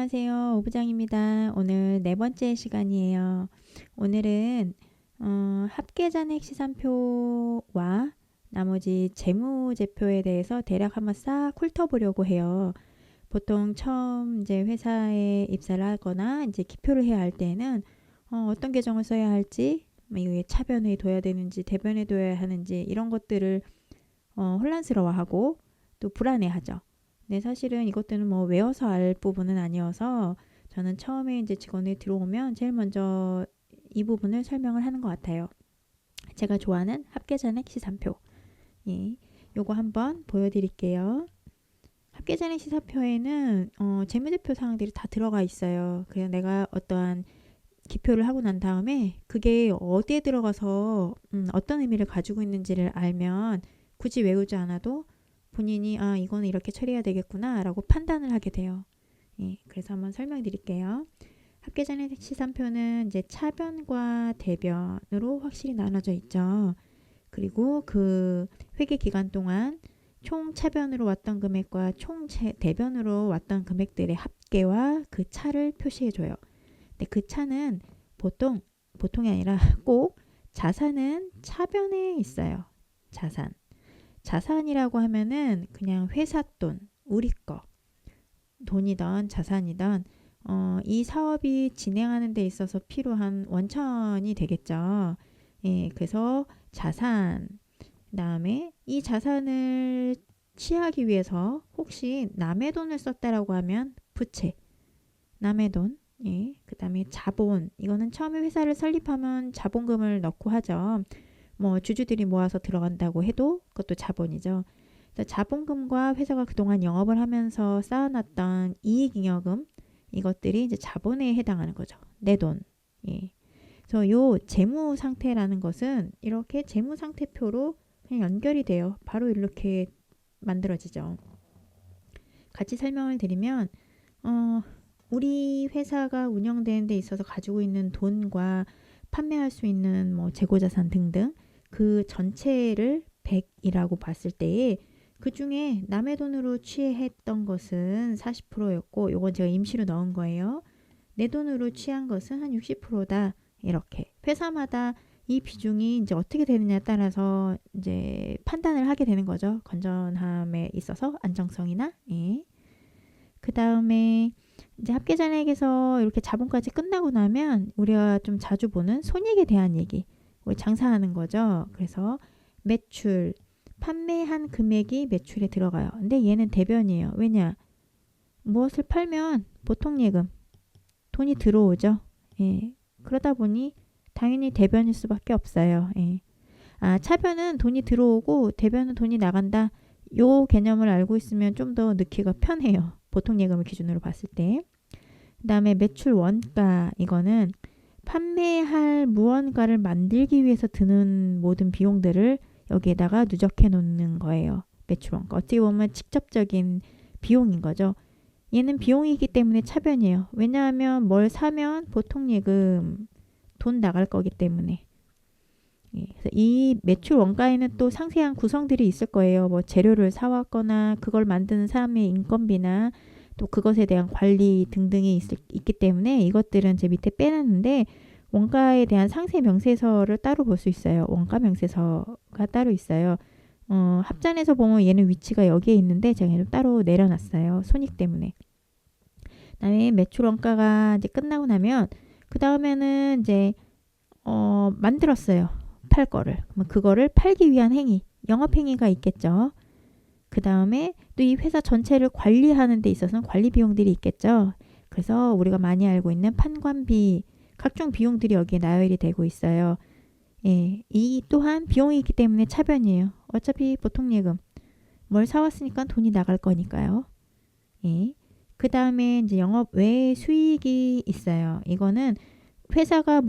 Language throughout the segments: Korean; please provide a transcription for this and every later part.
안녕하세요. 오부장입니다. 오늘 네 번째 시간이에요. 오늘은 합계잔액 시산표와 나머지 재무제표에 대해서 대략 한번 싹 훑어보려고 해요. 보통 처음 이제 회사에 입사를 하거나 이제 기표를 해야 할 때는 어떤 계정을 써야 할지, 뭐 이게 차변에 둬야 되는지 대변에 둬야 하는지 이런 것들을 혼란스러워하고 또 불안해하죠. 근데 사실은 이것들은 뭐 외워서 알 부분은 아니어서 저는 처음에 이제 직원이 들어오면 제일 먼저 이 부분을 설명을 하는 것 같아요. 제가 좋아하는 합계잔액 시산표. 예, 요거 한번 보여드릴게요. 합계잔액 시사표에는 재무제표 사항들이 다 들어가 있어요. 그래서 내가 어떠한 기표를 하고 난 다음에 그게 어디에 들어가서 어떤 의미를 가지고 있는지를 알면 굳이 외우지 않아도 본인이 이거는 이렇게 처리해야 되겠구나 라고 판단을 하게 돼요. 예, 그래서 한번 설명드릴게요. 합계잔액 시산표는 이제 차변과 대변으로 확실히 나눠져 있죠. 그리고 그 회계 기간 동안 총 차변으로 왔던 금액과 총 대변으로 왔던 금액들의 합계와 그 차를 표시해줘요. 근데 그 차는 보통이 아니라 꼭 자산은 차변에 있어요. 자산이라고 하면은 그냥 회사 돈, 우리 거, 돈이든 자산이든 이 사업이 진행하는 데 있어서 필요한 원천이 되겠죠. 예, 그래서 자산, 그다음에 이 자산을 취하기 위해서 혹시 남의 돈을 썼다라고 하면 부채, 남의 돈, 예, 그다음에 자본, 이거는 처음에 회사를 설립하면 자본금을 넣고 하죠. 뭐 주주들이 모아서 들어간다고 해도 그것도 자본이죠. 자본금과 회사가 그동안 영업을 하면서 쌓아놨던 이익잉여금, 이것들이 이제 자본에 해당하는 거죠. 내 돈. 예. 그래서 요 재무 상태라는 것은 이렇게 재무 상태표로 그냥 연결이 돼요. 바로 이렇게 만들어지죠. 같이 설명을 드리면 우리 회사가 운영되는 데 있어서 가지고 있는 돈과 판매할 수 있는 뭐 재고자산 등등 그 전체를 100이라고 봤을 때에 그 중에 남의 돈으로 취했던 것은 40%였고 요건 제가 임시로 넣은 거예요. 내 돈으로 취한 것은 한 60%다. 이렇게 회사마다 이 비중이 이제 어떻게 되느냐에 따라서 이제 판단을 하게 되는 거죠. 건전함에 있어서 안정성이나 예. 그 다음에 이제 합계잔액에서 이렇게 자본까지 끝나고 나면 우리가 좀 자주 보는 손익에 대한 얘기, 우리 장사하는 거죠. 그래서 매출, 판매한 금액이 매출에 들어가요. 근데 얘는 대변이에요. 왜냐? 무엇을 팔면 보통 예금, 돈이 들어오죠. 예. 그러다 보니 당연히 대변일 수밖에 없어요. 예. 차변은 돈이 들어오고 대변은 돈이 나간다. 요 개념을 알고 있으면 좀 더 넣기가 편해요. 보통 예금을 기준으로 봤을 때. 그 다음에 매출 원가, 이거는 판매할 무언가를 만들기 위해서 드는 모든 비용들을 여기에다가 누적해 놓는 거예요. 매출 원가. 어떻게 보면 직접적인 비용인 거죠. 얘는 비용이기 때문에 차변이에요. 왜냐하면 뭘 사면 보통 예금 돈 나갈 거기 때문에. 예, 그래서 이 매출 원가에는 또 상세한 구성들이 있을 거예요. 뭐 재료를 사왔거나 그걸 만드는 사람의 인건비나 또 그것에 대한 관리 등등이 있기 때문에 이것들은 제 밑에 빼놨는데 원가에 대한 상세 명세서를 따로 볼 수 있어요. 원가 명세서가 따로 있어요. 합산해서 보면 얘는 위치가 여기에 있는데 제가 얘를 따로 내려놨어요. 손익 때문에. 그다음에 매출 원가가 이제 끝나고 나면 그 다음에는 이제 만들었어요. 팔 거를. 그럼 그거를 팔기 위한 행위, 영업 행위가 있겠죠. 그 다음에 또 이 회사 전체를 관리하는 데 있어서는 관리 비용들이 있겠죠. 그래서 우리가 많이 알고 있는 판관비, 각종 비용들이 여기에 나열이 되고 있어요. 예, 이 또한 비용이기 때문에 차변이에요. 어차피 보통 예금 뭘 사왔으니까 돈이 나갈 거니까요. 예. 그 다음에 이제 영업 외 수익이 있어요. 이거는 회사가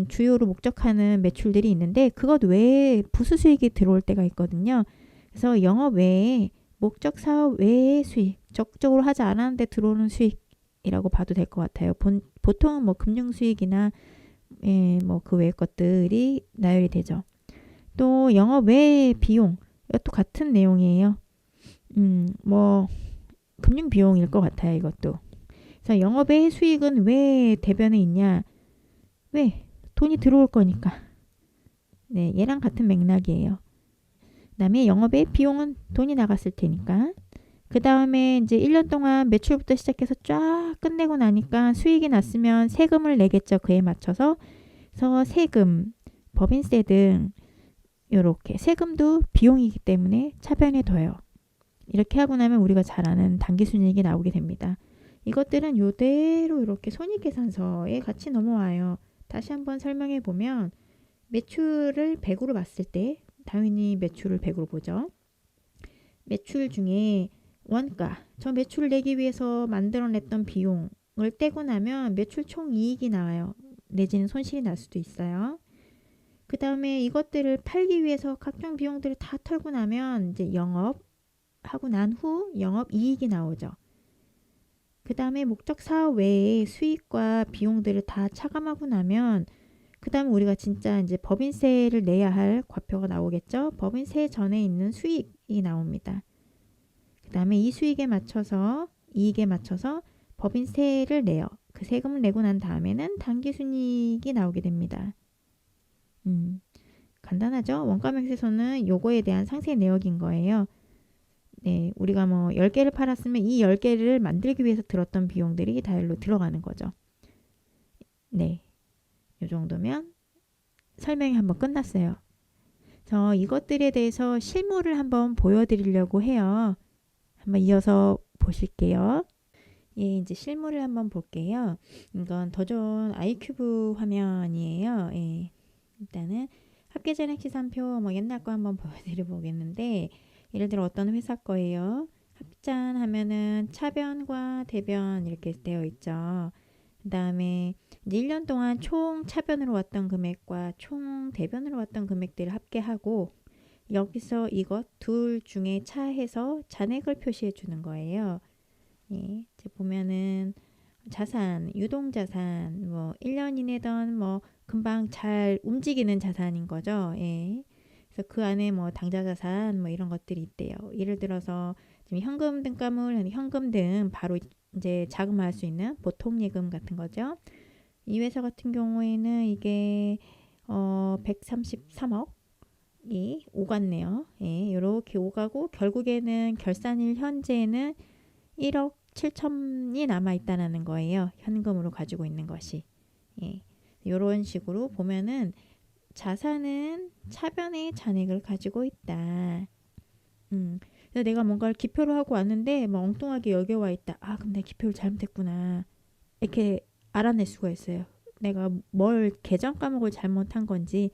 주요로 목적하는 매출들이 있는데 그것 외에 부수 수익이 들어올 때가 있거든요. 그래서 영업 외에 목적 사업 외의 수익, 적극적으로 하지 않았는데 들어오는 수익이라고 봐도 될 것 같아요. 보통은 뭐 금융 수익이나 뭐 그 외의 것들이 나열이 되죠. 또 영업 외의 비용, 이것도 같은 내용이에요. 뭐 금융 비용일 것 같아요. 이것도. 그래서 영업의 수익은 왜 대변에 있냐? 왜? 돈이 들어올 거니까. 네, 얘랑 같은 맥락이에요. 그다음에 영업의 비용은 돈이 나갔을 테니까. 그 다음에 이제 1년 동안 매출부터 시작해서 쫙 끝내고 나니까 수익이 났으면 세금을 내겠죠. 그에 맞춰서. 그래서 세금, 법인세 등 요렇게 세금도 비용이기 때문에 차변에 둬요. 이렇게 하고 나면 우리가 잘 아는 당기순이익이 나오게 됩니다. 이것들은 요대로 이렇게 손익계산서에 같이 넘어와요. 다시 한번 설명해 보면 매출을 100으로 봤을 때 당연히 매출을 100으로 보죠. 매출 중에 원가, 저 매출을 내기 위해서 만들어냈던 비용을 떼고 나면 매출 총 이익이 나와요. 내지는 손실이 날 수도 있어요. 그 다음에 이것들을 팔기 위해서 각종 비용들을 다 털고 나면 이제 영업하고 난 후 영업 이익이 나오죠. 그 다음에 목적 사업 외에 수익과 비용들을 다 차감하고 나면 그 다음에 우리가 진짜 이제 법인세를 내야 할 과표가 나오겠죠. 법인세 전에 있는 수익이 나옵니다. 그 다음에 이 수익에 맞춰서 이익에 맞춰서 법인세를 내요. 그 세금을 내고 난 다음에는 당기순이익이 나오게 됩니다. 간단하죠? 원가명세서는 요거에 대한 상세 내역인 거예요. 네, 우리가 뭐 10개를 팔았으면 이 10개를 만들기 위해서 들었던 비용들이 다 일로 들어가는 거죠. 네, 요 정도면 설명이 한번 끝났어요. 저 이것들에 대해서 실물을 한번 보여드리려고 해요. 한번 이어서 보실게요. 예, 이제 실물을 한번 볼게요. 이건 더 좋은 아이큐브 화면이에요. 예, 일단은 합계전액 시산표 뭐 옛날 거 한번 보여드려 보겠는데 예를 들어 어떤 회사 거예요. 합잔하면은 차변과 대변 이렇게 되어 있죠. 그 다음에 1년 동안 총 차변으로 왔던 금액과 총 대변으로 왔던 금액들을 합계하고 여기서 이것 둘 중에 차해서 잔액을 표시해 주는 거예요. 예, 이제 보면은 자산, 유동자산, 뭐 1년 이내던 뭐 금방 잘 움직이는 자산인 거죠. 예. 그래서 그 안에 뭐 당좌자산 뭐 이런 것들이 있대요. 예를 들어서 지금 현금 등가물, 현금 등 바로 이제 자금화할 수 있는 보통 예금 같은 거죠. 이 회사 같은 경우에는 이게 133억이 오갔네요. 예, 이렇게 오가고 결국에는 결산일 현재는 1억 7천이 남아있다는 거예요. 현금으로 가지고 있는 것이. 예, 이런 식으로 보면은 자산은 차변의 잔액을 가지고 있다. 그래서 내가 뭔가를 기표를 하고 왔는데 뭐 엉뚱하게 여겨와 있다. 아, 그럼 내가 기표를 잘못했구나. 이렇게 알아낼 수가 있어요. 내가 뭘 계정 과목을 잘못한 건지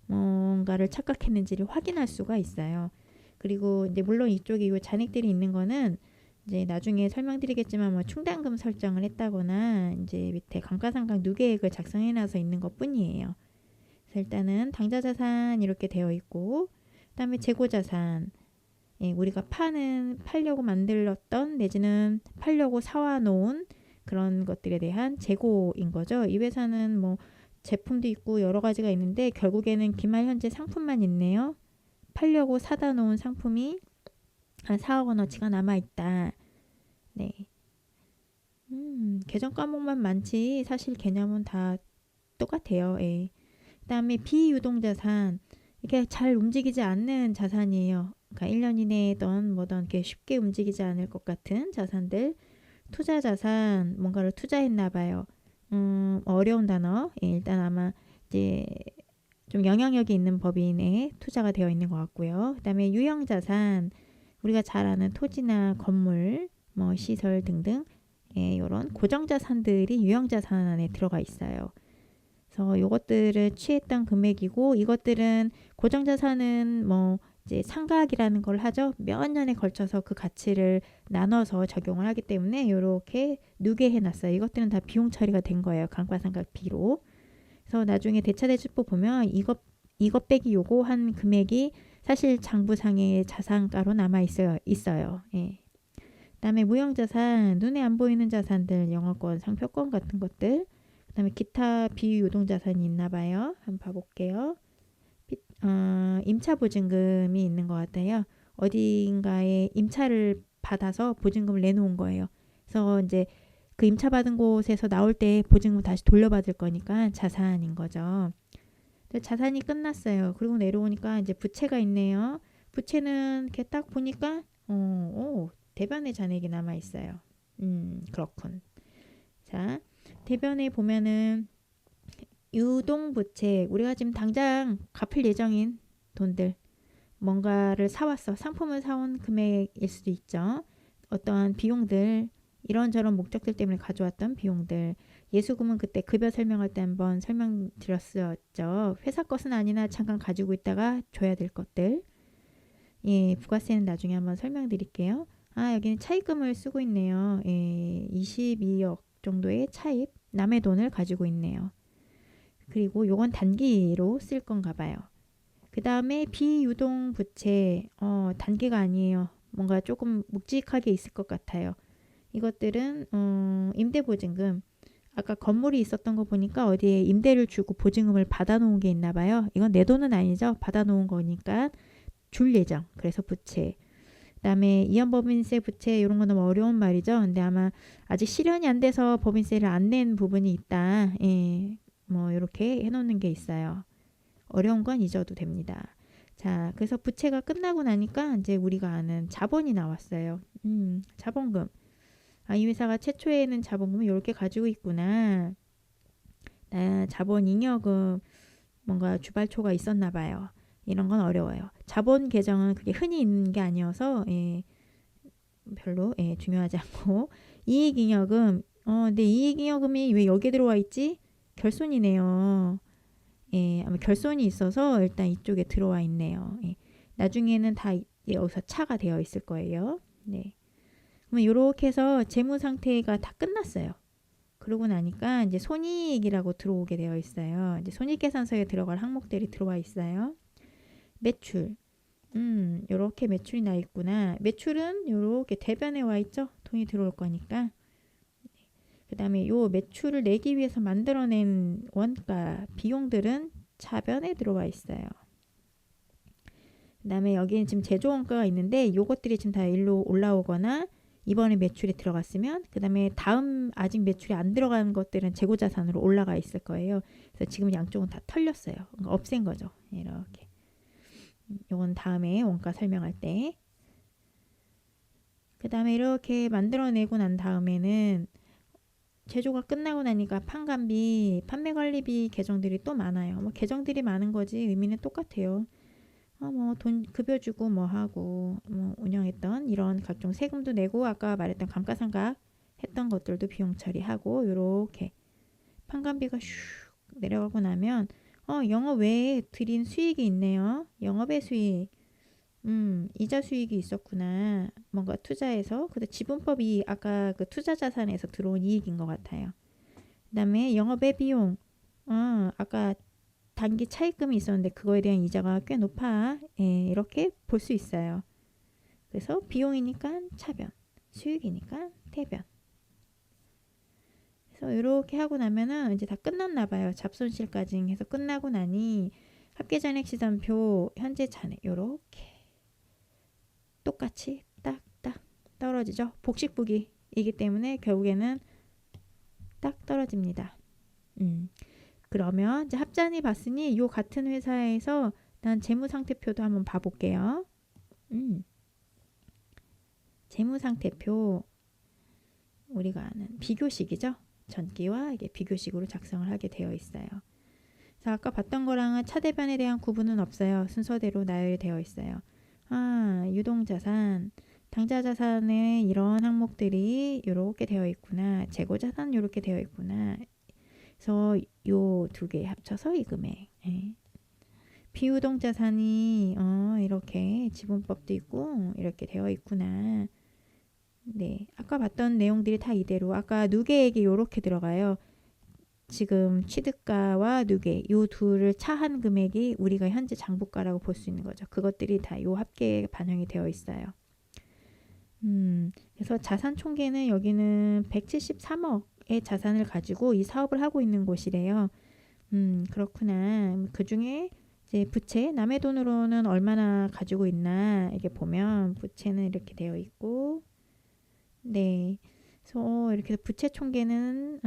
뭔가를 착각했는지를 확인할 수가 있어요. 그리고 이제 물론 이쪽에 이 잔액들이 있는 거는 이제 나중에 설명드리겠지만 뭐 충당금 설정을 했다거나 이제 밑에 감가상각 누계액을 작성해놔서 있는 것뿐이에요. 그래서 일단은 당좌자산 이렇게 되어 있고 그다음에 재고자산 예, 우리가 팔려고 만들었던 내지는 팔려고 사와 놓은 그런 것들에 대한 재고인 거죠. 이 회사는 뭐 제품도 있고 여러 가지가 있는데 결국에는 기말 현재 상품만 있네요. 팔려고 사다 놓은 상품이 한 4억 원어치가 남아있다. 네. 계정 과목만 많지 사실 개념은 다 똑같아요. 예. 그 다음에 비유동자산 이게 잘 움직이지 않는 자산이에요. 그러니까 1년 이내에든 뭐든 이렇게 쉽게 움직이지 않을 것 같은 자산들 투자자산 뭔가를 투자했나 봐요. 어려운 단어. 예, 일단 아마 이제 좀 영향력이 있는 법인에 투자가 되어 있는 것 같고요. 그다음에 유형자산 우리가 잘 아는 토지나 건물, 뭐 시설 등등 예, 이런 고정자산들이 유형자산 안에 들어가 있어요. 그래서 이것들을 취했던 금액이고 이것들은 고정자산은 뭐 이제 상각이라는 걸 하죠. 몇 년에 걸쳐서 그 가치를 나눠서 적용을 하기 때문에 이렇게 누계해 놨어요. 이것들은 다 비용 처리가 된 거예요. 감가상각비로. 그래서 나중에 대차대출법 보면 이것 빼기 요거 한 금액이 사실 장부상의 자산가로 남아 있어요. 예. 그다음에 무형자산, 눈에 안 보이는 자산들, 영어권, 상표권 같은 것들. 그다음에 기타 비유유동자산이 있나 봐요. 한번 봐볼게요. 임차보증금이 있는 것 같아요. 어딘가에 임차를 받아서 보증금을 내놓은 거예요. 그래서 이제 그 임차받은 곳에서 나올 때 보증금 다시 돌려받을 거니까 자산인 거죠. 자산이 끝났어요. 그리고 내려오니까 이제 부채가 있네요. 부채는 이렇게 딱 보니까 대변의 잔액이 남아 있어요. 그렇군. 자, 대변에 보면은 유동부채, 우리가 지금 당장 갚을 예정인 돈들, 뭔가를 사왔어. 상품을 사온 금액일 수도 있죠. 어떠한 비용들, 이런저런 목적들 때문에 가져왔던 비용들. 예수금은 그때 급여 설명할 때 한번 설명드렸었죠. 회사 것은 아니나 잠깐 가지고 있다가 줘야 될 것들. 예, 부가세는 나중에 한번 설명드릴게요. 여기는 차입금을 쓰고 있네요. 예, 22억 정도의 차입, 남의 돈을 가지고 있네요. 그리고 요건 단기로 쓸 건가 봐요. 그 다음에 비유동 부채, 단기가 아니에요. 뭔가 조금 묵직하게 있을 것 같아요. 이것들은 임대보증금. 아까 건물이 있었던 거 보니까 어디에 임대를 주고 보증금을 받아놓은 게 있나 봐요. 이건 내 돈은 아니죠. 받아놓은 거니까 줄 예정. 그래서 부채. 그다음에 이연법인세 부채 이런 건 너무 어려운 말이죠. 근데 아마 아직 실현이 안 돼서 법인세를 안 낸 부분이 있다. 예, 뭐 이렇게 해놓는 게 있어요. 어려운 건 잊어도 됩니다. 자, 그래서 부채가 끝나고 나니까 이제 우리가 아는 자본이 나왔어요. 자본금. 이 회사가 최초에는 자본금을 이렇게 가지고 있구나. 자본 잉여금 뭔가 주발초가 있었나 봐요. 이런 건 어려워요. 자본 계정은 그게 흔히 있는 게 아니어서 별로 중요하지 않고 이익잉여금. 근데 이익잉여금이 왜 여기에 들어와 있지? 결손이네요. 아마 결손이 있어서 일단 이쪽에 들어와 있네요. 나중에는 다 여기서 차가 되어 있을 거예요. 네. 그러면 이렇게 해서 재무 상태가 다 끝났어요. 그러고 나니까 이제 손익이라고 들어오게 되어 있어요. 이제 손익계산서에 들어갈 항목들이 들어와 있어요. 매출. 요렇게 매출이 나 있구나. 매출은 요렇게 대변에 와 있죠. 돈이 들어올 거니까. 그 다음에 요 매출을 내기 위해서 만들어낸 원가, 비용들은 차변에 들어와 있어요. 그 다음에 여기는 지금 제조원가가 있는데 요것들이 지금 다 일로 올라오거나 이번에 매출이 들어갔으면 그 다음에 다음 아직 매출이 안 들어간 것들은 재고자산으로 올라가 있을 거예요. 그래서 지금 양쪽은 다 털렸어요. 그러니까 없앤 거죠. 이렇게. 요건 다음에 원가 설명할 때. 그 다음에 이렇게 만들어내고 난 다음에는 제조가 끝나고 나니까 판관비, 판매관리비 계정들이 또 많아요. 뭐 계정들이 많은 거지 의미는 똑같아요. 뭐 돈 급여 주고 뭐 하고 뭐 운영했던 이런 각종 세금도 내고 아까 말했던 감가상각 했던 것들도 비용 처리하고 요렇게 판관비가 슉 내려가고 나면 영업 외에 들인 수익이 있네요. 영업의 수익. 이자 수익이 있었구나. 뭔가 투자해서. 근데 지분법이 아까 그 투자 자산에서 들어온 이익인 것 같아요. 그 다음에 영업의 비용. 아까 단기 차입금이 있었는데 그거에 대한 이자가 꽤 높아. 이렇게 볼 수 있어요. 그래서 비용이니까 차변, 수익이니까 대변. 그래서 이렇게 하고 나면은 이제 다 끝났나 봐요. 잡손실까지 해서 끝나고 나니 합계잔액 시산표 현재 잔액 요렇게 똑같이 딱딱 떨어지죠. 복식부기이기 때문에 결국에는 딱 떨어집니다. 그러면 이제 합잔이 봤으니 요 같은 회사에서 난 재무상태표도 한번 봐볼게요. 재무상태표 우리가 아는 비교식이죠. 전기와 이게 비교식으로 작성을 하게 되어 있어요. 자, 아까 봤던 거랑은 차대변에 대한 구분은 없어요. 순서대로 나열이 되어 있어요. 유동자산, 당좌자산에 이런 항목들이 이렇게 되어 있구나. 재고자산 이렇게 되어 있구나. 그래서 요 두 개 합쳐서 이 금액. 비유동자산이 이렇게 지분법도 있고 이렇게 되어 있구나. 네, 아까 봤던 내용들이 다 이대로 아까 누계액이 이렇게 들어가요. 지금 취득가와 누계 요 둘을 차한 금액이 우리가 현재 장부가라고 볼 수 있는 거죠. 그것들이 다 요 합계에 반영이 되어 있어요. 그래서 자산 총계는 여기는 173억의 자산을 가지고 이 사업을 하고 있는 곳이래요. 그렇구나. 그 중에 이제 부채, 남의 돈으로는 얼마나 가지고 있나 이게 보면 부채는 이렇게 되어 있고, 네. 그래서 이렇게 부채 총계는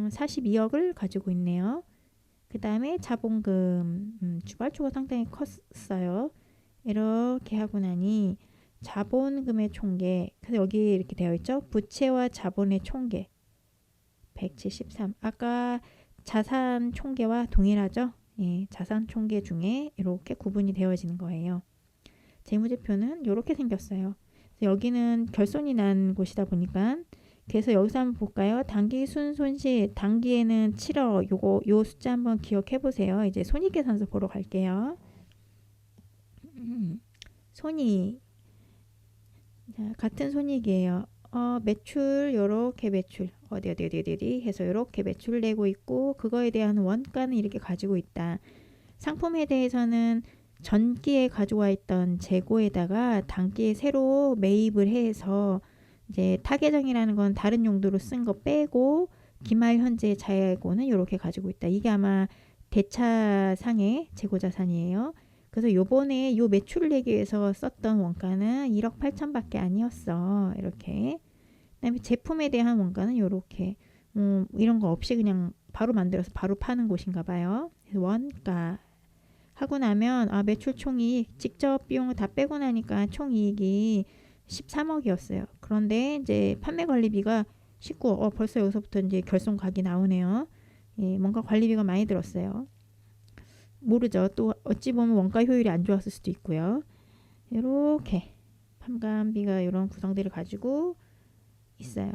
42억을 가지고 있네요. 그 다음에 자본금 주발초가 상당히 컸어요. 이렇게 하고 나니 자본금의 총계, 그래서 여기 이렇게 되어 있죠. 부채와 자본의 총계 173. 아까 자산 총계와 동일하죠. 예, 자산 총계 중에 이렇게 구분이 되어지는 거예요. 재무제표는 이렇게 생겼어요. 여기는 결손이 난 곳이다 보니까, 그래서 여기서 한번 볼까요? 단기 순손실, 단기에는 7억, 요 숫자 한번 기억해 보세요. 이제 손익계산서 보러 갈게요. 손익, 자, 같은 손익이에요. 매출, 요렇게 매출, 어디 해서 요렇게 매출 내고 있고, 그거에 대한 원가는 이렇게 가지고 있다. 상품에 대해서는 전기에 가져와 있던 재고에다가 단기에 새로 매입을 해서 이제 타계정이라는 건 다른 용도로 쓴 거 빼고 기말 현재 재고는 이렇게 가지고 있다. 이게 아마 대차상의 재고자산이에요. 그래서 요번에 요 매출을 내기 위해서 썼던 원가는 1억 8천밖에 아니었어. 이렇게. 그다음에 제품에 대한 원가는 이렇게 이런 거 없이 그냥 바로 만들어서 바로 파는 곳인가 봐요. 원가 하고 나면 매출 총이익 직접 비용을 다 빼고 나니까 총이익이 13억이었어요. 그런데 이제 판매 관리비가 19억. 벌써 여기서부터 이제 결손각이 나오네요. 예, 뭔가 관리비가 많이 들었어요. 모르죠. 또 어찌 보면 원가 효율이 안 좋았을 수도 있고요. 이렇게 판관비가 이런 구성들을 가지고 있어요.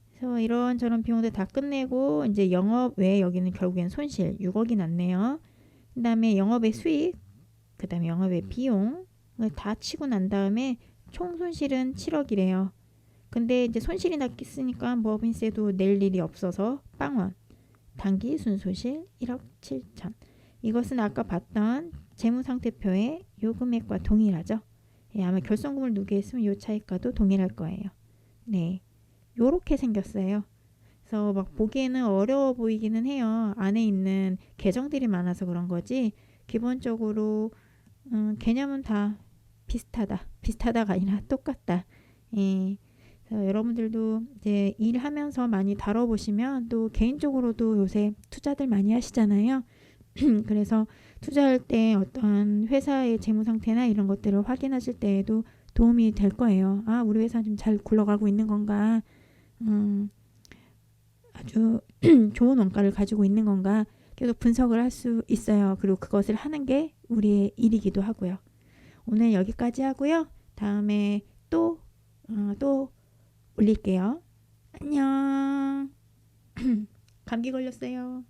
그래서 이런저런 비용들 다 끝내고 이제 영업 외에 여기는 결국엔 손실 6억이 났네요. 그 다음에 영업의 수익, 그 다음에 영업의 비용을 다 치고 난 다음에 총 손실은 7억이래요. 근데 이제 손실이 났으니까 법인세도 낼 일이 없어서 빵원. 단기 순손실 1억 7천. 이것은 아까 봤던 재무상태표의 요 금액과 동일하죠. 예, 아마 결손금을 누계했으면 요 차익과도 동일할 거예요. 네, 요렇게 생겼어요. 그래서 막 보기에는 어려워 보이기는 해요. 안에 있는 계정들이 많아서 그런 거지 기본적으로 개념은 다 비슷하다. 비슷하다가 아니라 똑같다. 예. 그래서 여러분들도 이제 일하면서 많이 다뤄보시면 또 개인적으로도 요새 투자들 많이 하시잖아요. 그래서 투자할 때 어떤 회사의 재무 상태나 이런 것들을 확인하실 때에도 도움이 될 거예요. 우리 회사 좀 잘 굴러가고 있는 건가? 아주 좋은 원가를 가지고 있는 건가? 계속 분석을 할 수 있어요. 그리고 그것을 하는 게 우리의 일이기도 하고요. 오늘 여기까지 하고요. 다음에 또 올릴게요. 안녕. 감기 걸렸어요.